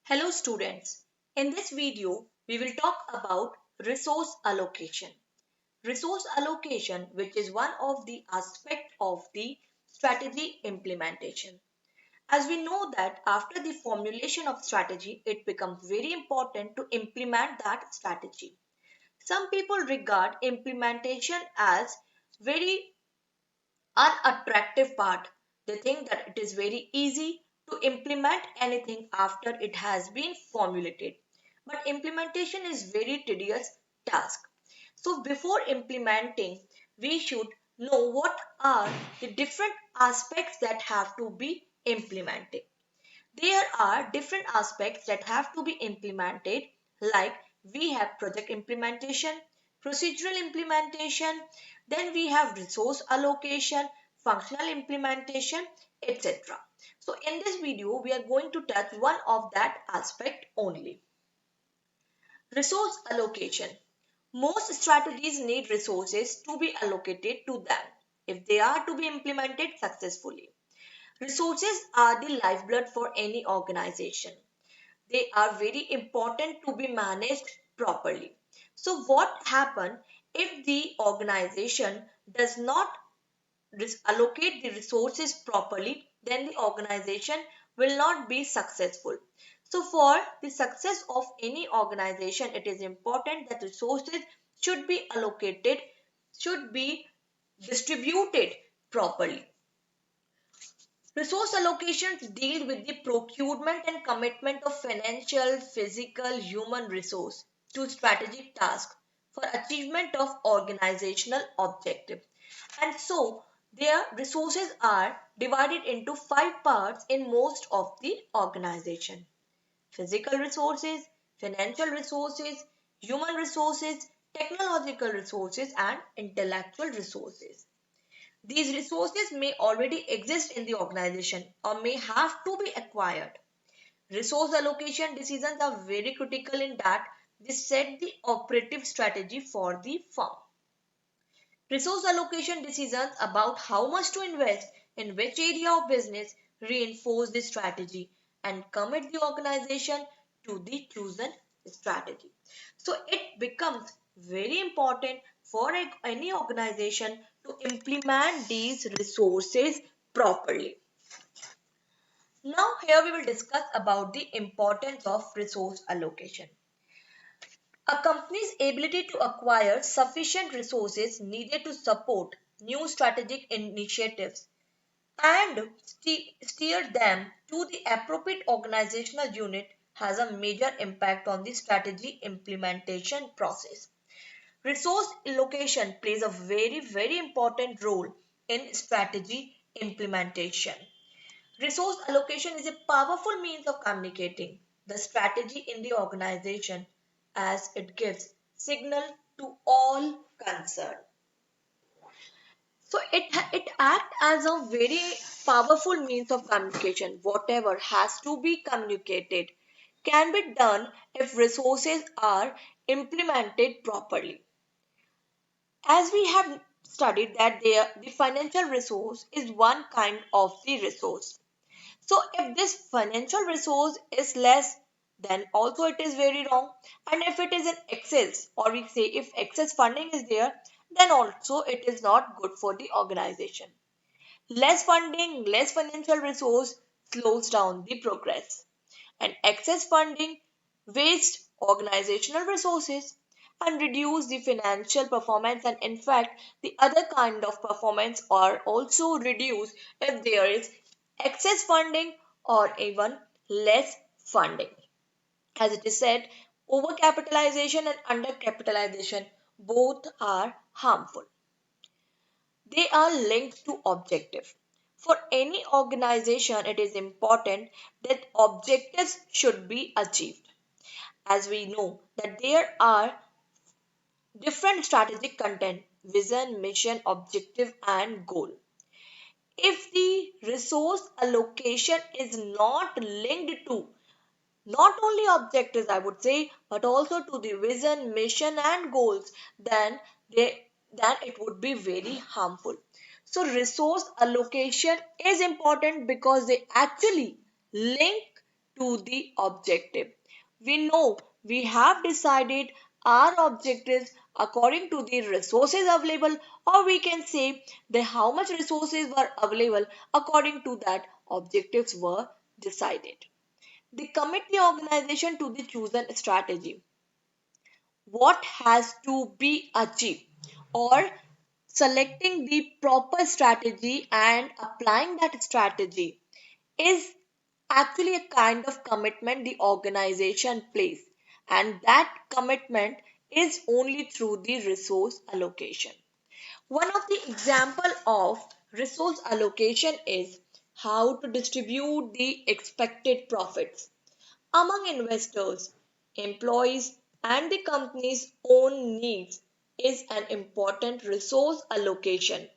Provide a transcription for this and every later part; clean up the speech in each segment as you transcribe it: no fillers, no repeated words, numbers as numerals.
Hello students. In this video, we will talk about resource allocation. Resource allocation, which is one of the aspects of the strategy implementation. As we know that after the formulation of strategy, it becomes very important to implement that strategy. Some people regard implementation as very unattractive part. They think that it is very easy to implement anything after it has been formulated. But implementation is very tedious task. So before implementing, we should know what are the different aspects that have to be implemented. There are different aspects that have to be implemented, like we have project implementation, procedural implementation, then we have resource allocation, functional implementation, etc. So in this video, we are going to touch one of that aspect only. Resource allocation. Most strategies need resources to be allocated to them if they are to be implemented successfully. Resources are the lifeblood for any organization. They are very important to be managed properly. So what happens if the organization does not allocate the resources properly, then the organization will not be successful. So for the success of any organization, it is important that resources should be allocated, should be distributed properly. Resource allocations deal with the procurement and commitment of financial, physical, human resource to strategic tasks for achievement of organizational objective. And so their resources are divided into five parts in most of the organization: physical resources, financial resources, human resources, technological resources, and intellectual resources. These resources may already exist in the organization or may have to be acquired. Resource allocation decisions are very critical in that they set the operative strategy for the firm. Resource allocation decisions about how much to invest in which area of business reinforce the strategy and commit the organization to the chosen strategy. So it becomes very important for any organization to implement these resources properly. Now here we will discuss about the importance of resource allocation. A company's ability to acquire sufficient resources needed to support new strategic initiatives and steer them to the appropriate organizational unit has a major impact on the strategy implementation process. Resource allocation plays a very important role in strategy implementation. Resource allocation is a powerful means of communicating the strategy in the organization as it gives signal to all concerned. So it acts as a very powerful means of communication. Whatever has to be communicated can be done if resources are implemented properly. As we have studied that the financial resource is one kind of the resource. So if this financial resource is less, then also it is very wrong. And if it is in excess, or we say if excess funding is there, then also it is not good for the organization. Less funding, less financial resource slows down the progress. And excess funding wastes organizational resources and reduce the financial performance, and in fact the other kind of performance are also reduced if there is excess funding or even less funding. As it is said, overcapitalization and undercapitalization both are harmful. They are linked to objective. For any organization, it is important that objectives should be achieved. As we know that there are different strategic content, vision, mission, objective, and goal. If the resource allocation is not linked to not only objectives, I would say, but also to the vision, mission, and goals, then it would be very harmful. So resource allocation is important because they actually link to the objective. We know we have decided our objectives according to the resources available, or we can say the how much resources were available according to that objectives were decided. They commit the organization to the chosen strategy. What has to be achieved, or selecting the proper strategy and applying that strategy is actually a kind of commitment the organization plays, and that commitment is only through the resource allocation. One of the example of resource allocation is how to distribute the expected profits among investors, employees, and the company's own needs is an important resource allocation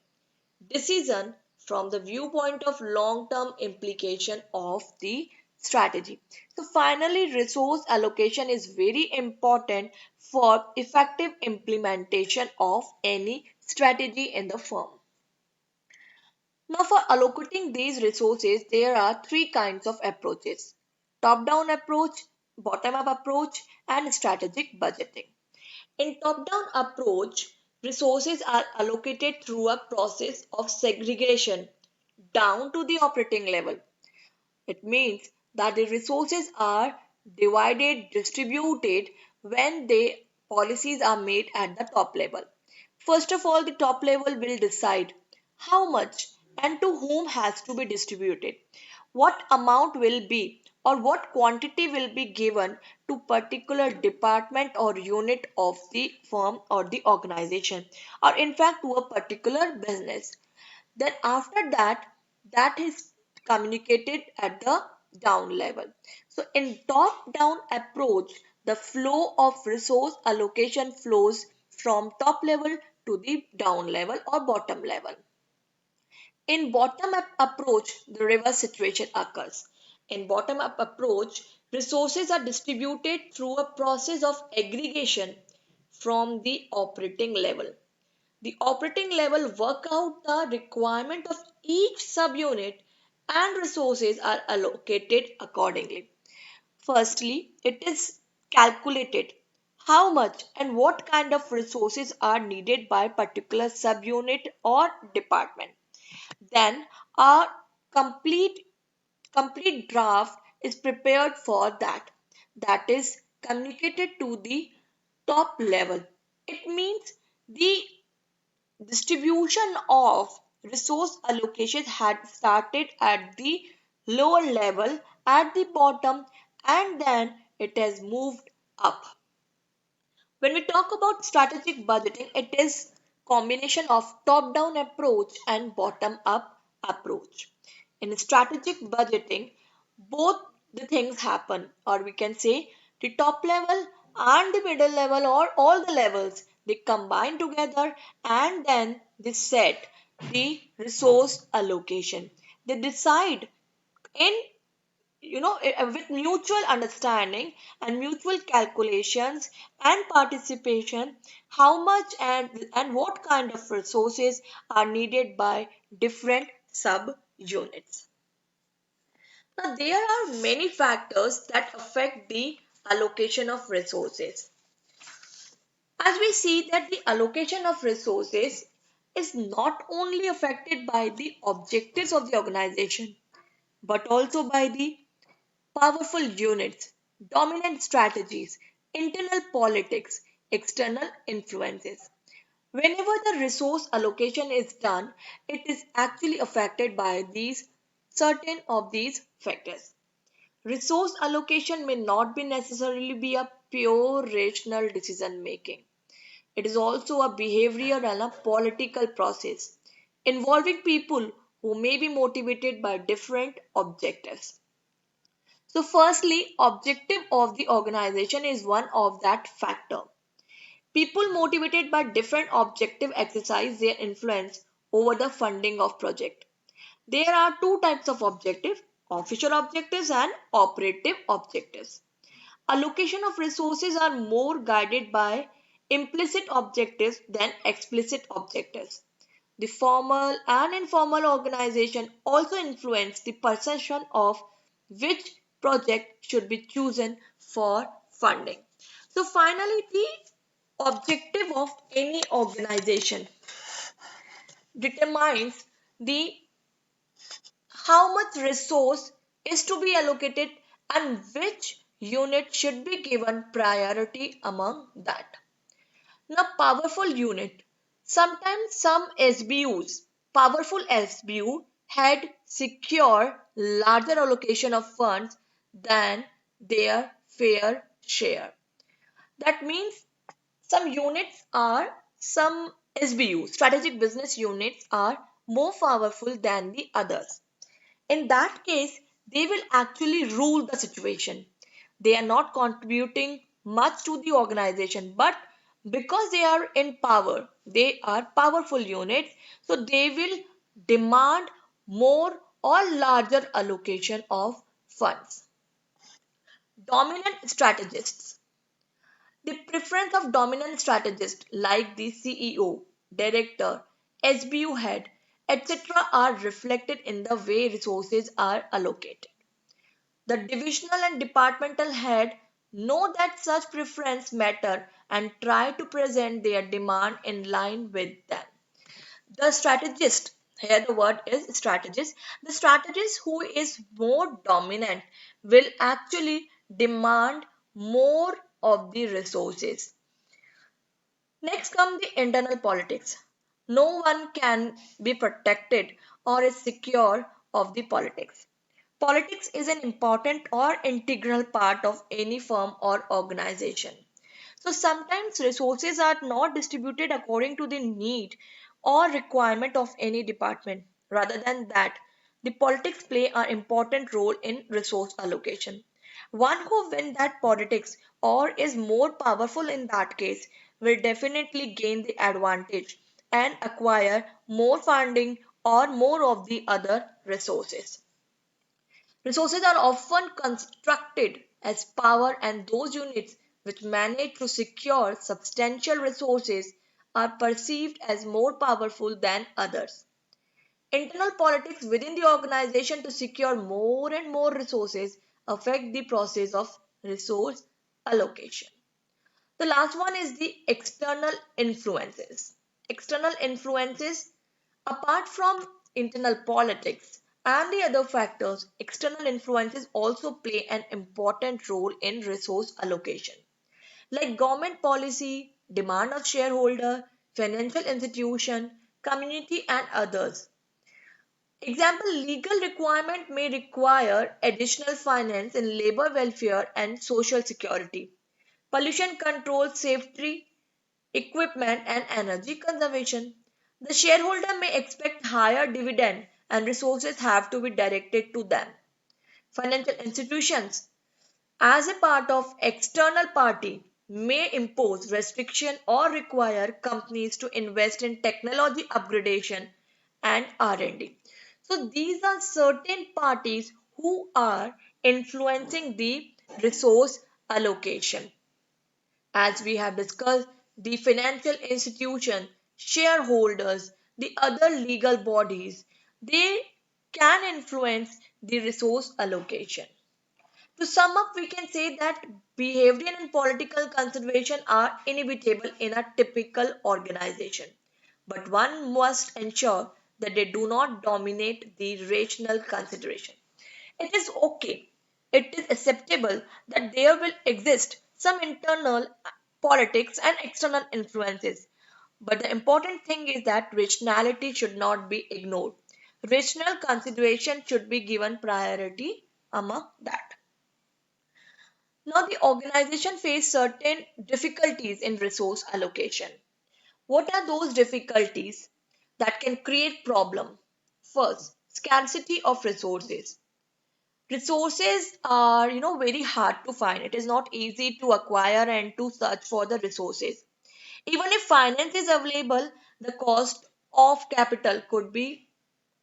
decision from the viewpoint of long-term implication of the strategy. So finally, resource allocation is very important for effective implementation of any strategy in the firm. Now, for allocating these resources, there are three kinds of approaches: top down approach, bottom up approach, and strategic budgeting. In top down approach, resources are allocated through a process of segregation down to the operating level. It means that the resources are divided, distributed when the policies are made at the top level. First of all, the top level will decide how much and to whom has to be distributed, what amount will be or what quantity will be given to particular department or unit of the firm or the organization, or in fact to a particular business. Then after that, that is communicated at the down level. So in top down approach, the flow of resource allocation flows from top level to the down level or bottom level. In bottom up approach, the reverse situation occurs. In bottom up approach, resources are distributed through a process of aggregation from the operating level. The operating level work out the requirement of each subunit and resources are allocated accordingly. Firstly, it is calculated how much and what kind of resources are needed by particular subunit or department. Then a complete complete draft is prepared for that. That is communicated to the top level. It means the distribution of resource allocation had started at the lower level at the bottom, and then it has moved up. When we talk about strategic budgeting, it is combination of top down approach and bottom up approach. In strategic budgeting, both the things happen, or we can say the top level and the middle level, or all the levels, they combine together and then they set the resource allocation. They decide in with mutual understanding and mutual calculations and participation how much and what kind of resources are needed by different sub units. Now there are many factors that affect the allocation of resources. As we see that the allocation of resources is not only affected by the objectives of the organization but also by the powerful units, dominant strategies, internal politics, external influences. Whenever the resource allocation is done, it is actually affected by these certain of these factors. Resource allocation may not be necessarily be a pure rational decision making. It is also a behavioral and a political process involving people who may be motivated by different objectives. So, firstly, objective of the organization is one of that factor. People motivated by different objective exercise their influence over the funding of project. There are two types of objective: official objectives and operative objectives. Allocation of resources are more guided by implicit objectives than explicit objectives. The formal and informal organization also influence the perception of which project should be chosen for funding. So finally, the objective of any organization determines the how much resource is to be allocated and which unit should be given priority among that. Now, powerful unit. Sometimes some SBUs, powerful SBU, had secure larger allocation of funds than their fair share. That means some SBU, strategic business units, are more powerful than the others. In that case, they will actually rule the situation. They are not contributing much to the organization, but because they are in power, they are powerful units, so they will demand more or larger allocation of funds. Dominant strategists. The preference of dominant strategists like the CEO, director, SBU head, etc. are reflected in the way resources are allocated. The divisional and departmental head know that such preference matter and try to present their demand in line with them. The strategist, here the word is strategist, the strategist who is more dominant will actually demand more of the resources. Next come the internal politics. No one can be protected or is secure of the politics. Politics is an important or integral part of any firm or organization. So sometimes resources are not distributed according to the need or requirement of any department. Rather than that, the politics play an important role in resource allocation. One who wins that politics or is more powerful in that case will definitely gain the advantage and acquire more funding or more of the other resources. Resources are often constructed as power, and those units which manage to secure substantial resources are perceived as more powerful than others. Internal politics within the organization to secure more and more resources affect the process of resource allocation. The last one is the external influences. External influences, apart from internal politics and the other factors, external influences also play an important role in resource allocation, like government policy, demand of shareholder, financial institution, community, and others. Example, legal requirement may require additional finance in labor welfare and social security. Pollution control, safety, equipment, and energy conservation. The shareholder may expect higher dividend and resources have to be directed to them. Financial institutions, as a part of external party, may impose restriction or require companies to invest in technology upgradation and R&D. So these are certain parties who are influencing the resource allocation. As we have discussed, the financial institution, shareholders, the other legal bodies, they can influence the resource allocation. To sum up, we can say that behavioral and political consideration are inevitable in a typical organization, but one must ensure that they do not dominate the rational consideration. It is okay, it is acceptable that there will exist some internal politics and external influences. But the important thing is that rationality should not be ignored. Rational consideration should be given priority among that. Now, the organization face certain difficulties in resource allocation. What are those difficulties that can create problem? First, scarcity of resources. Resources are very hard to find. It is not easy to acquire and to search for the resources. Even if finance is available, the cost of capital could be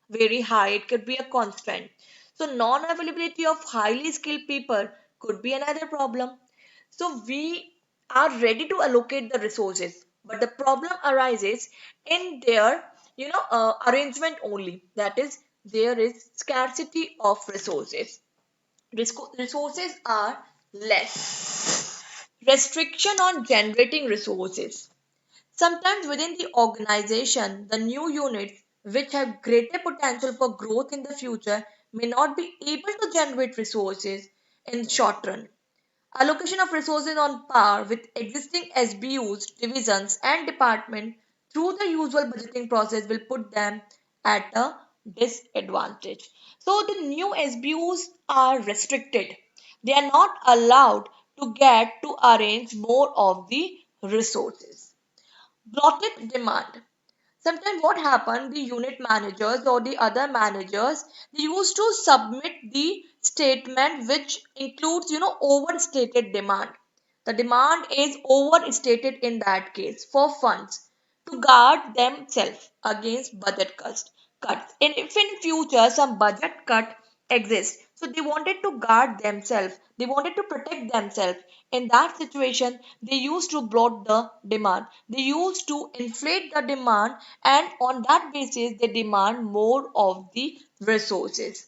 very high. It could be a constraint. So non availability of highly skilled people could be another problem. So we are ready to allocate the resources, but the problem arises in their arrangement only. That is, there is scarcity of resources. Resources are less. Restriction on generating resources. Sometimes within the organization, the new units which have greater potential for growth in the future may not be able to generate resources in short run. Allocation of resources on par with existing SBUs, divisions, and departments through the usual budgeting process will put them at a disadvantage. So the new SBUs are restricted. They are not allowed to get to arrange more of the resources. Bloated demand. Sometimes what happened, the unit managers or the other managers, they used to submit the statement which includes, overstated demand. The demand is overstated in that case for funds to guard themselves against budget cuts. And if in future some budget cut exists, so they wanted to guard themselves, they wanted to protect themselves. In that situation, they used to bloat the demand. They used to inflate the demand, and on that basis, they demand more of the resources.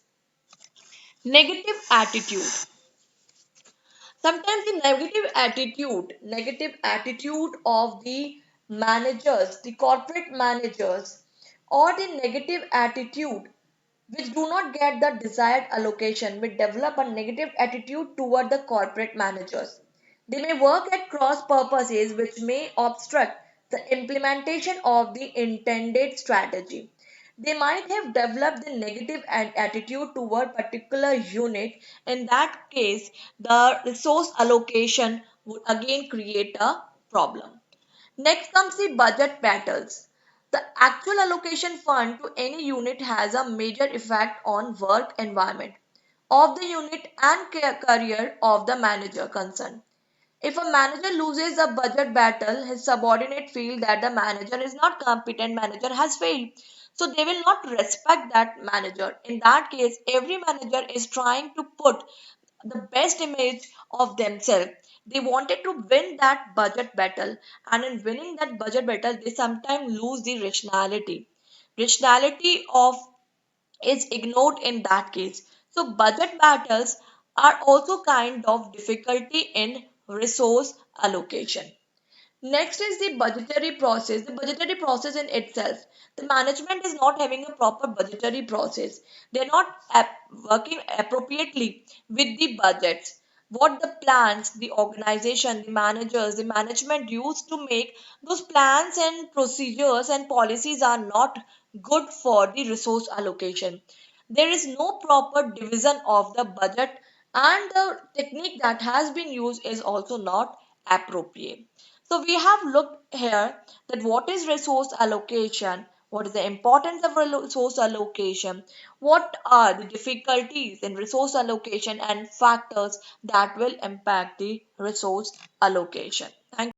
Negative attitude. Sometimes the negative attitude of the managers, the corporate managers, or the negative attitude which do not get the desired allocation will develop a negative attitude toward the corporate managers. They may work at cross purposes which may obstruct the implementation of the intended strategy. They might have developed the negative attitude toward particular unit. In that case, the resource allocation would again create a problem. Next comes the budget battles. The actual allocation fund to any unit has a major effect on work environment of the unit and career of the manager concerned. If a manager loses a budget battle, his subordinate feel that the manager is not competent, manager has failed. So they will not respect that manager. In that case, every manager is trying to put the best image of themselves. They wanted to win that budget battle, and in winning that budget battle, they sometimes lose the rationality. Rationality of is ignored in that case. So budget battles are also kind of difficulty in resource allocation. Next is the budgetary process. The budgetary process in itself. The management is not having a proper budgetary process. They're not working appropriately with the budgets. What the plans, the organization, the managers, the management used to make, those plans and procedures and policies are not good for the resource allocation. There is no proper division of the budget, and the technique that has been used is also not appropriate. So we have looked here that what is resource allocation, what is the importance of resource allocation, what are the difficulties in resource allocation and factors that will impact the resource allocation. Thank